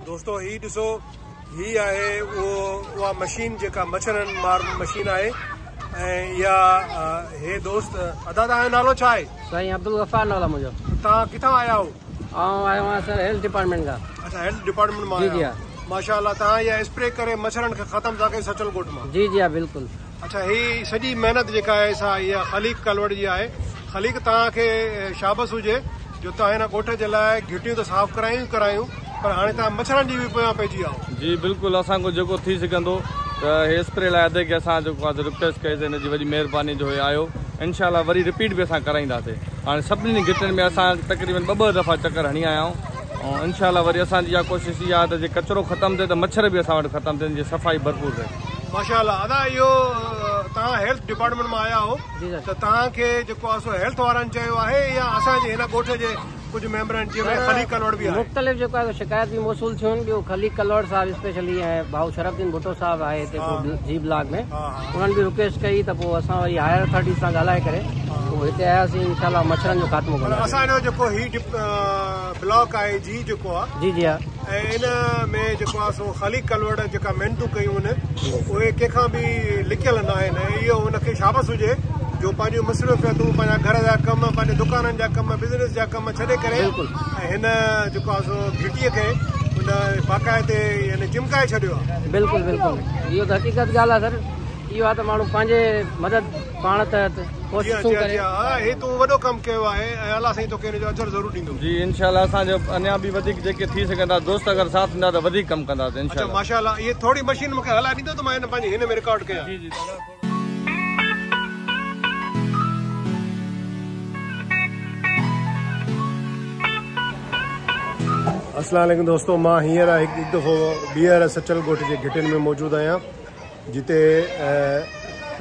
दोस्तों ही ॾिसो ही आहे उहा मशीन जेका मच्छरनि मार मशीन आहे ऐं इहा हे दोस्त अदा तव्हांजो नालो छा आहे? साईं अब्दुल गफ़ार नालो आहे मुंहिंजो। तव्हां किथां आया हो? आयो आहियां सर हेल्थ डिपार्टमेंट खां। अच्छा हेल्थ डिपार्टमेंट मां? जी जी हा। माशाअल्लाह तव्हां इहा स्प्रे करे मच्छरनि खे ख़तमु था कयो सचल कोट मां? जी जी हा बिल्कुलु। अच्छा ही सॼी महिनत जेका आहे सा इहा ख़लीक कलवड़ जी आहे। ख़लीक तव्हांखे शाबस हुजे जो तव्हां हिन ॻोठ जे लाइ घिटियूं त साफ़ करायूं पर हाणे तव्हां मच्छरनि जी बि पोयां पइजी आयो। जी बिल्कुलु असांखो जेको थी सघंदो त हे स्प्रे लाइ अधु की असां जेको आहे रिक्वेस्ट कईसीं हिन जी वॾी महिरबानी जो हे आयो। इनशाला वरी रिपीट बि असां कराईंदासीं। हाणे सभिनी घिटियुनि में असां तक़रीबन ॿ दफ़ा चकर हणी आया आहियूं ऐं इनशाला वरी असांजी इहा कोशिशि इहा आहे त जे कचिरो ख़तमु थिए त मच्छर बि असां वटि ख़तमु थियनि जीअं सफ़ाई भरपूर थिए। माशाअल्लाह अदा इहो तव्हां हेल्थ डिपार्टमेंट मां आया हो त तव्हांखे जेको आहे सो हेल्थ वारनि चयो आहे या असांजे हिन ॻोठ जे कुझु मेंबरनि जंहिंमें ख़लीक कलवड़ बि आहे? मुख़्तलिफ़ जेको आहे शिकायत बि मौसूल थियूं आहिनि। ॿियो ख़लीक कलवड़ साहिबु स्पेशली ऐं भाऊ शरफुद्दीन भुट्टो साहिबु आहे हिते जी ब्लॉक में, उन्हनि बि रिक्वेस्ट कई त पोइ असां वरी हायर अथॉरिटी सां ॻाल्हाए करे पोइ हिते आयासीं। इंशाल्लाह मच्छरनि जो ख़ात्मो कंदासीं। असांजो जेको ही ब्लॉक आहे जी जेको आहे जी जी हा ऐं इन में जेको आहे सो ख़लीक कलवड़ जेका महिनतूं कयूं आहिनि उहे कंहिंखां बि लिखियल न आहिनि ऐं इहो हुनखे शाबस हुजे जो पंहिंजूं मसरूफ़ियतूं पंहिंजा घर जा कम पंहिंजे दुकाननि जा कम बिज़नेस जा कम छॾे करे ऐं हिन जेको आहे सो घिटीअ खे हुन बाक़ाइदे यानी चिमकाए छॾियो आहे। बिल्कुलु बिल्कुलु इहो त हक़ीक़त ॻाल्हि आहे सर। इहो आहे त माण्हू पंहिंजे मदद पाण त कोशिशूं करे। हे तूं वॾो कमु कयो आहे ऐं अलाह साईं तोखे हिन जो अजर ज़रूरु ॾींदो। जी इनशाला असांजो अञा बि वधीक जेके थी सघंदा दोस्त अगरि साथ ॾींदा त वधीक कमु कंदासीं इनशाला। माशाअल्लाह इहे थोरी मशीन मूंखे हलाए ॾींदो त मां पंहिंजे हिन में रिकॉर्ड कयां। जी जी अस्सलाम वालेकुम दोस्तों, मां हींअर हिकु दफ़ो ॿीहर सचल ॻोठ जे घिटियुनि में मौजूदु आहियां जिते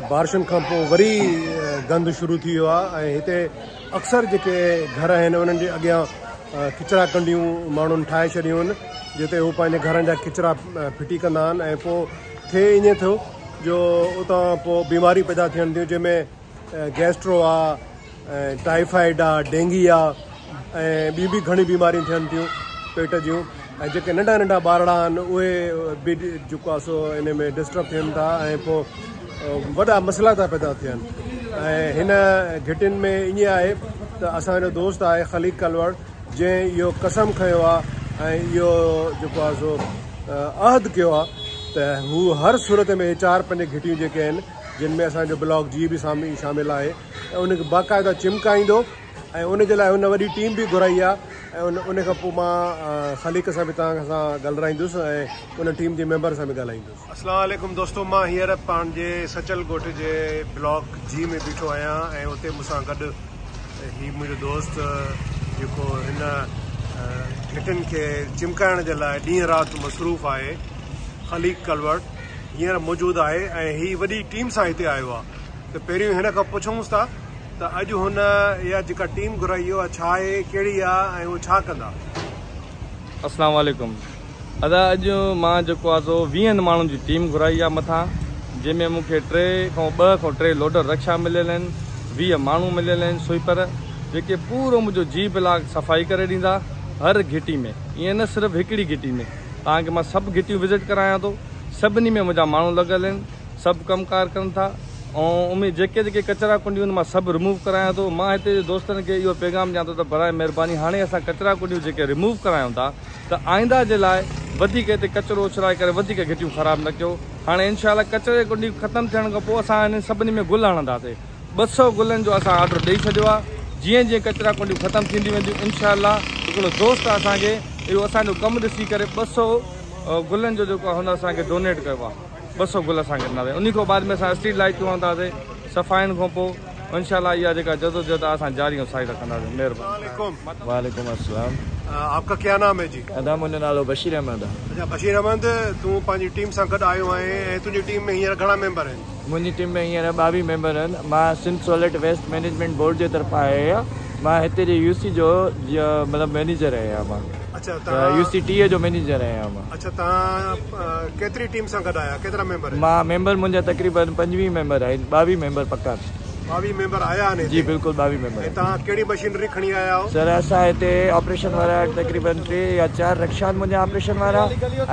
बारिशुनि खां पोइ वरी गंद शुरू थी वियो आहे ऐं हिते अक्सर जेके घर आहिनि उन्हनि जे अॻियां किचिरा कंडियूं माण्हुनि ठाहे छॾियूं आहिनि जिते हू पंहिंजे घरनि जा किचिरा फिटी कंदा आहिनि ऐं पोइ थिए ईअं थियो जो उतां पोइ बीमारियूं पैदा थियनि थियूं जंहिंमें गैस्ट्रो आहे, टाइफाइड आहे, डेंगी आहे ऐं ॿियूं बि घणी बीमारियूं थियनि थियूं पेट जूं ऐं जेके नंढा नंढा ॿारड़ा आहिनि उहे बि जेको आहे सो इन में डिस्टर्ब थियनि था ऐं पोइ वॾा मसइला था पैदा थियनि। ऐं हिन घिटियुनि में ईअं आहे त असांजो दोस्त आहे ख़लीक कलवड़ जंहिं इहो कसम खयो आहे ऐं इहो जेको आहे सो अहद कयो आहे त हू हर सूरत में 4-5 घिटियूं जेके आहिनि जिन में असांजो ब्लॉक जी बि शामिलु आहे ऐं उनखे बाक़ाइदा चिमकाईंदो ऐं उनजे लाइ हुन वॾी टीम बि घुराई आहे ऐं उन खां पोइ मां ख़लीक सां बि तव्हां सां ॻाल्हाईंदुसि ऐं उन टीम जे मेंबर सां बि ॻाल्हाईंदुसि। अस्सलाम वालेकुम दोस्तों, मां हींअर पंहिंजे सचल ॻोठ जे ब्लॉक जी में बीठो आहियां ऐं उते मूंसां गॾु ही मुंहिंजो दोस्त जेको हिन घिटियुनि खे चिमकाइण जे लाइ ॾींहुं राति मसरूफ़ आहे ख़लीक कलवड़ हींअर मौजूदु आहे ऐं ही वॾी टीम सां हिते आयो आहे। त पहिरियों हिन खां पुछूंसि था त अॼु हुन इहा जेका टीम घुराई आहे छा आहे, कहिड़ी आहे ऐं उहो छा कंदा? अस्सलाम वालेकुम। अदा अॼु मां जेको आहे सो 20 माण्हुनि जी टीम घुराई आहे मथां जंहिंमें मूंखे 2 खां 3 लोडर रक्षा मिलियल आहिनि, 20 माण्हू मिलियल आहिनि स्वीपर जेके पूरो मुंहिंजो जी ब्लॉक सफ़ाई करे ॾींदा हर घिटी में। ईअं न सिर्फ़ु हिकिड़ी घिटी में, तव्हांखे मां सभु घिटियूं विज़िट करायां थो। सभिनी में मुंहिंजा माण्हू लॻल आहिनि, सभु कमकार कनि था ऐं उमें जेके कचरा कुंडियूं आहिनि मां सभु रिमूव करायां थो। मां हिते दोस्तनि खे इहो पैगाम ॾियां थो त बराए महिरबानी हाणे असां कचरा कुंडियूं जेके रिमूव करायूं था त आईंदा जे लाइ वधीक हिते कचिरो उछलाए करे वधीक घिटियूं ख़राबु न कयो। हाणे इनशाला कचिरे कुंडियूं ख़तमु थियण खां पोइ असां हिन सभिनी में गुल हणंदासीं। 200 गुलनि जो असां ऑर्डर ॾेई छॾियो आहे। जीअं जीअं कचरा कुंडियूं ख़तमु थींदियूं वेंदियूं इनशाला हिकिड़ो दोस्त असांखे इहो असांजो कमु ॾिसी करे 200 गुलनि जो जेको आहे हुन असांखे डोनेट कयो आहे। 200 गुल असांखे ॾिना। उन खां बाद में असां स्ट्रीट लाइटूं हणंदासीं सफ़ाइनि खां पोइ इंशाल्लाह इहा जेका जदोजहद असां जारी ऐं साई रखंदासीं। महिरबानी। वालेकुम अस्सलाम। आपका क्या नाम है जी? अदा मुंहिंजो नालो बशीर अहमद आहे। अच्छा बशीर अहमद, तूं पंहिंजी टीम सां गॾु आयो आहीं ऐं तुंहिंजी टीम में हींअर घणा मेंबर आहिनि? मुंहिंजी टीम में हींअर 22 मेंबर आहिनि। मां Sindh solid waste management board जे तरफ़ां आयो आहियां। मां हिते जे यूसी जो मतिलबु मैनेजर आहियां। मां अच्छा यूसी टीए जो मैनेजर आहियां मां। अच्छा तव्हां केतिरी टीम सां गॾु आया, केतिरा मेंबर? मां मेंबर मुंहिंजा तक़रीबन 25 मेंबर आहिनि, 22 मेंबर पक्का। 22 मेंबर आया आहिनि जी बिल्कुलु 22 मेंबर। ऐं तव्हां कहिड़ी मशीनरी खणी आया आहियो? सर असां हिते ऑपरेशन वारा तक़रीबन 3 या 4 रिक्शा आहिनि मुंहिंजा ऑपरेशन वारा,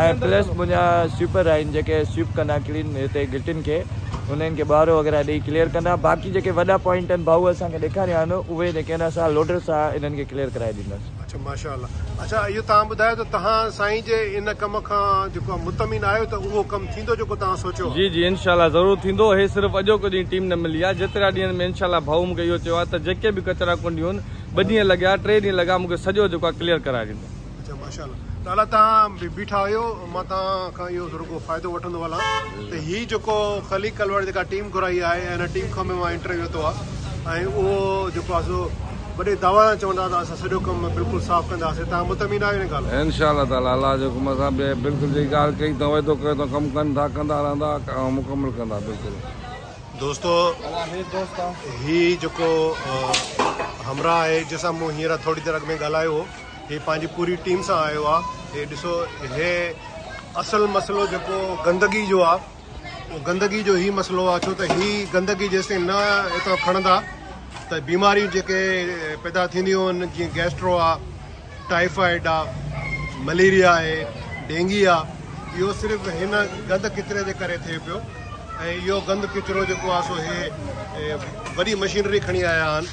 ऐं प्लस मुंहिंजा स्वीपर आहिनि जेके स्वीप कंदा क्लीन हिते गिटिन खे, उन्हनि खे ॿारो वग़ैरह ॾेई क्लियर कंदा। बाक़ी जेके वॾा पॉइंट आहिनि भाऊ असांखे ॾेखारिया आहिनि उहे जेके आहिनि असां लोडर सां इन्हनि खे क्लियर कराए ॾींदासीं। अच्छा माशाअल्लाह। अच्छा इहो तव्हां ॿुधायो त तव्हां साईं जे इन कम खां जेको मुतमिन आहियो त उहो कमु थींदो जेको तव्हां सोचियो? जी जी इंशाल्लाह ज़रूरु थींदो। हे सिर्फ़ु अॼोको ॾींहुं टीम न मिली आहे, जेतिरा ॾींहंनि में इंशाल्लाह भाऊ मूंखे इहो चयो आहे त जेके बि कचरा कुंडियूं आहिनि 2 ॾींहं लॻिया 3 ॾींहं लॻा मूंखे सॼो जेको आहे क्लियर कराए ॾींदो। अच्छा माशाअल्लाह। अला तव्हां बीठा हुयो, मां तव्हां खां इहो रुगो फ़ाइदो वठंदो हलां त हीअ जेको ख़ाली कलवड़ जेका टीम घुराई आहे ऐं हिन टीम खां मां इंटरव्यू वरितो आहे ऐं उहो जेको आहे सो वॾे दावा चवंदा त असां सॼो कमु बिल्कुलु साफ़ कंदासीं। तव्हां मुतमिन आहियो हिन ॻाल्हि? इंशाल्लाह ताला अल्लाह जो हुकुम सां बिल्कुलु जेकी ॻाल्हि कई त वाइदो कयो त कमु कनि था, कंदा रहंदा ऐं मुकमल कंदा बिल्कुलु। दोस्तो हीअ जेको हमरा आहे जंहिंसां मूं हींअर थोरी देरि अॻु में ॻाल्हायो हो, हे पंहिंजी पूरी टीम सां आयो आहे। हे ॾिसो हे असुलु मसइलो जेको गंदगी जो आहे, गंदगी जो ही मसइलो आहे, छो त ही गंदगी जेसिताईं न हितां खणंदा त बीमारियूं जेके पैदा थींदियूं आहिनि जीअं गैस्ट्रो आहे, टाइफाइड आहे, मलेरिया आहे, डेंगी आहे, इहो सिर्फ़ु हिन गंद किचिरे जे करे थिए पियो। ऐं इहो गंद किचिरो जेको आहे सो हे वॾी मशीनरी खणी आया आहिनि।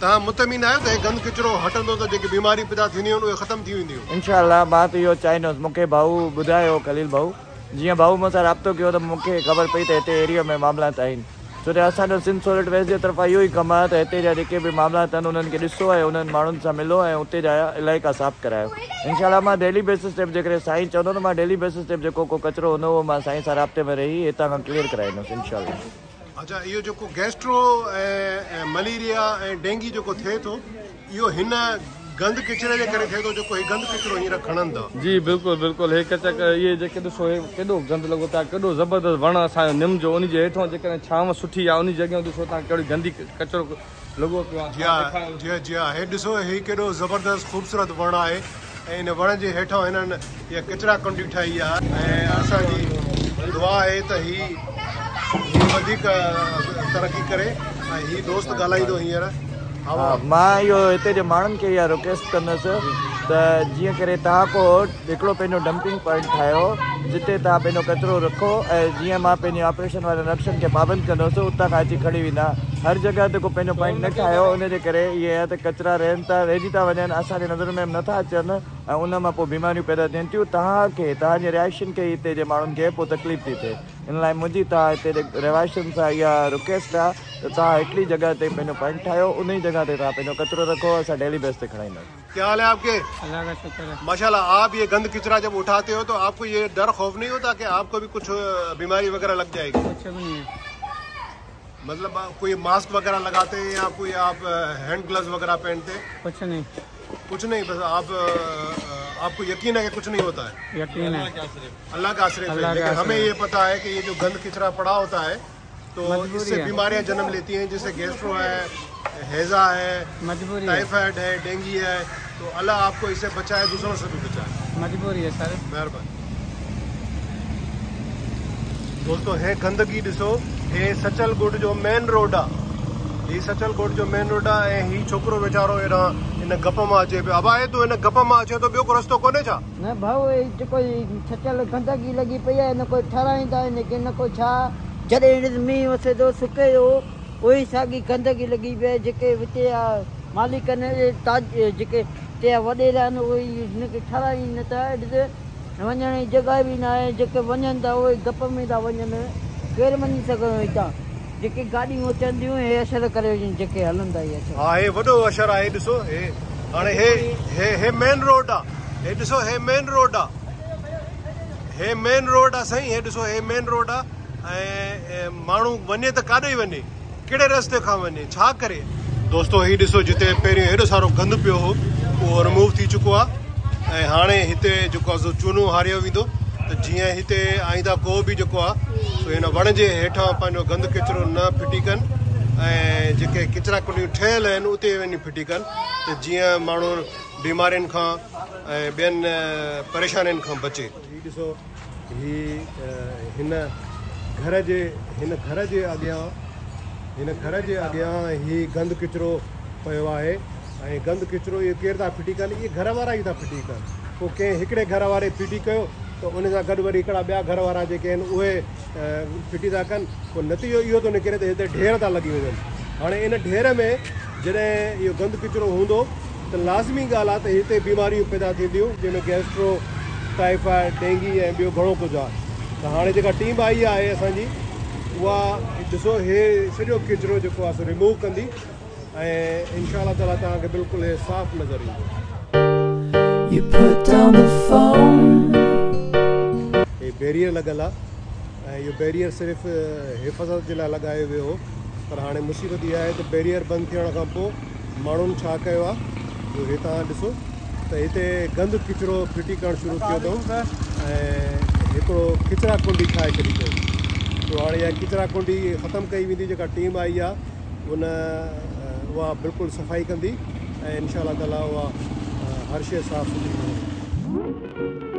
तव्हां मुतमिन आहियो त हे गंद किचिरो हटंदो त जेके बीमारियूं पैदा थींदियूं आहिनि उहे ख़तमु थी वेंदियूं? इंशाल्लाह मां त इहो चाहींदुसि। मूंखे भाऊ ॿुधायो खलील भाऊ, जीअं भाऊ मूंसां राब्तो कयो त मूंखे ख़बर पई त हिते एरिया में मामलात आहिनि, छो त असांजो सिंध सॉलिड वेस्ट जे तरफ़ां इहो ई कमु आहे त हिते जा जेके बि मामलात आहिनि उन्हनि खे ॾिसो ऐं उन्हनि माण्हुनि सां मिलो ऐं उते जा इलाइक़ा साफ़ करायो। इंशाल्लाह मां डेली बेसिस ते जेकॾहिं साईं चवंदो त मां डेली बेसिस ते जेको को कचिरो हूंदो उहो मां साईं सां राब्ते में रही हितां खां क्लियर कराईंदुसि इंशाल्लाह। अच्छा इहो जेको गैस्ट्रो ऐं मलेरिया ऐं डेंगी जेको थिए थो इहो हिन गंद किचिरे जे करे थिए थो, जेको ही गंद किचिरो हींअर खणनि था? जी बिल्कुलु बिल्कुलु। हे कचक इहे जेके ॾिसो हे केॾो गंद लॻो था, केॾो ज़बरदस्त वण असांजो निम जो, उन जे हेठां जेकॾहिं छांव सुठी आहे उन जॻह ॾिसो तव्हां कहिड़ी गंदी कचिरो लॻो पियो आहे। जी हा जी हा। हे ॾिसो ही केॾो ज़बरदस्त ख़ूबसूरत वण आहे ऐं हिन वण जे हेठां हिननि इहा किचिरा कुंडी ठाही आहे ऐं असांजी दुआ आहे त ही वधीक तरक़ी करे ऐं ही दोस्त ॻाल्हाईंदो हींअर। मां इहो हिते जे माण्हुनि खे इहा रिक्वेस्ट कंदुसि त जीअं करे तव्हां को हिकिड़ो पंहिंजो डंपिंग पॉइंट ठाहियो जिते तव्हां पंहिंजो कचिरो रखो ऐं जीअं मां पंहिंजे ऑपरेशन वारे नक्शनि खे पाबंद कंदुसि उतां खां अची खणी वेंदा। हर जॻह ते को पंहिंजो पॉइंट न ठाहियो, उनजे करे इहे आहे त कचिरा रहिजी था वञनि, असांजे नज़र में नथा अचनि ऐं उन मां पोइ बीमारियूं पैदा थियनि थियूं। तव्हांखे तव्हांजे रिहाइशन खे हिते जे माण्हुनि खे पोइ तकलीफ़ थी थिए, इन लाइ मुंहिंजी तव्हां हिते जे रिहाइशन सां इहा रिक्वेस्ट आहे त तव्हां हिकिड़ी जॻह ते पंहिंजो पॉइंट ठाहियो, उन ई जॻह ते तव्हां पंहिंजो कचिरो रखो, असां डेली बेस ते खणाईंदासीं। क्या हाल है आपके? अल्लाह का शुक्र है। माशाल्लाह। आप ये गंद किचरा जब उठाते हो तो आपको ये डर खौफ नहीं होता कि आपको भी कुछ बीमारी वगैरह लग जाएगी? कुछ भी नहीं है। मतलब कोई मास्क वगैरह लगाते हैं या कोई आप हैंड ग्लव्स वगैरह पहनते हैं? कुछ नहीं। कुछ नहीं, बस आपको यकीन है कि कुछ नहीं होता है? यकीन है। अल्लाह का आश्रय है। लेकिन हमें ये पता है कि ये जो गंद किचरा पड़ा होता है तो इससे बीमारियां जन्म लेती हैं, जैसे गैस्ट्रो है, हैजा है, टाइफाइड है, डेंगी है। तो अल्लाह आपको इससे बचाए, दूसरों से भी बचाए। मजबूरी है सर। मेहरबानी। दोस्तों हे गंदगी ॾिसो, हे सचल ॻोठ जो मेन रोड आहे, ही सचल ॻोठ जो मेन रोड आहे ऐं ही छोकिरो वीचारो हेॾां इन गप मां अचे पियो। अब आहे तूं हिन गप मां अचे तो ॿियो को रस्तो कोन्हे छा? न भाऊ जेको सचल गंदगी लॻी पई आहे, न कोई ठाराईंदा आहिनि की न कोई छा। जॾहिं मींहुं वसे थो सुके थो उहो ई साॻी गंदगी लॻी पई आहे। जेके हिते मालिक आहिनि जेके हिते वॾेरा आहिनि उहे हिनखे ठाराइनि नथा। ॾिस वञण जी जॻह बि न आहे, जेके वञनि था उहे गप में था वञनि, केरु वञी सघंदो हितां। जेके गाॾियूं अचनि थियूं हे असरु करे वञनि, जेके हलनि था इहे। हा हे वॾो असरु आहे। ॾिसो हे हाणे हे मेन रोड आहे, हे ॾिसो हे मेन रोड आहे, हे मेन रोड आहे साईं। हे ॾिसो हे मेन रोड आहे ऐं माण्हू वञे त काॾे वञे, कहिड़े रस्ते खां वञे, छा करे? दोस्तो ही ॾिसो जिते पहिरियों हेॾो सारो गंद पियो हो उहो रिमूव थी चुको आहे ऐं हाणे हिते जेको आहे चूनो हारियो वेंदो। त जीअं हिते आईंदा को बि जेको आहे सो हिन वण जे हेठां पंहिंजो गंद किचिरो न फिटी कनि ऐं जेके किचिरा कुंडियूं ठहियल आहिनि उते वञी फिटी कनि, त जीअं माण्हू बीमारियुनि खां ऐं ॿियनि परेशानियुनि खां बचे। हीअ ॾिसो हिन घर जे अॻियां हिन घर जे अॻियां ही गंद किचिरो पियो आहे ऐं गंद किचिरो इहो केरु था फिटी कनि, इहे घर वारा ई था फिटी कनि। पोइ कंहिं हिकिड़े घर वारे फिटी कयो त उन सां गॾु वरी हिकिड़ा ॿिया घर वारा जेके आहिनि उहे फिटी था कनि। पोइ नतीजो इहो थो निकिरे त हिते ढेर था लॻी वञनि। हाणे इन ढेर में जॾहिं इहो गंद किचिरो हूंदो त लाज़मी ॻाल्हि आहे त हिते बीमारियूं पैदा थींदियूं, जंहिंमें गैस्ट्रो, टाइफाइड, डेंगी ऐं ॿियो घणो कुझु आहे। त हाणे जेका टीम आई आहे असांजी, उहा ॾिसो हे सॼो किचिरो जेको आहे सो रिमूव कंदी ऐं इनशा अल्लाह ताला तव्हांखे बिल्कुलु हे साफ़ नज़र ईंदो। हे बैरियर लॻल आहे ऐं इहो बैरियर सिर्फ़ु हिफ़ाज़त जे लाइ लॻायो वियो हो, पर हाणे मुसीबत इहा आहे त बैरियर बंदि थियण खां पोइ माण्हुनि छा कयो आहे, जो हे तव्हां ॾिसो त हिते गंद किचिरो फिटी करणु शुरू कयो अथऊं ऐं हिकिड़ो किचिरा कुंडी ठाहे छॾी अथऊं। तो हाणे इहा किचिरा कुंडी ख़तमु कई वेंदी, जेका टीम आई आहे उहा बिल्कुलु सफ़ाई कंदी ऐं इनशा अल्लाह ताला उहा हर शइ साफ़ सुथरी कंदी।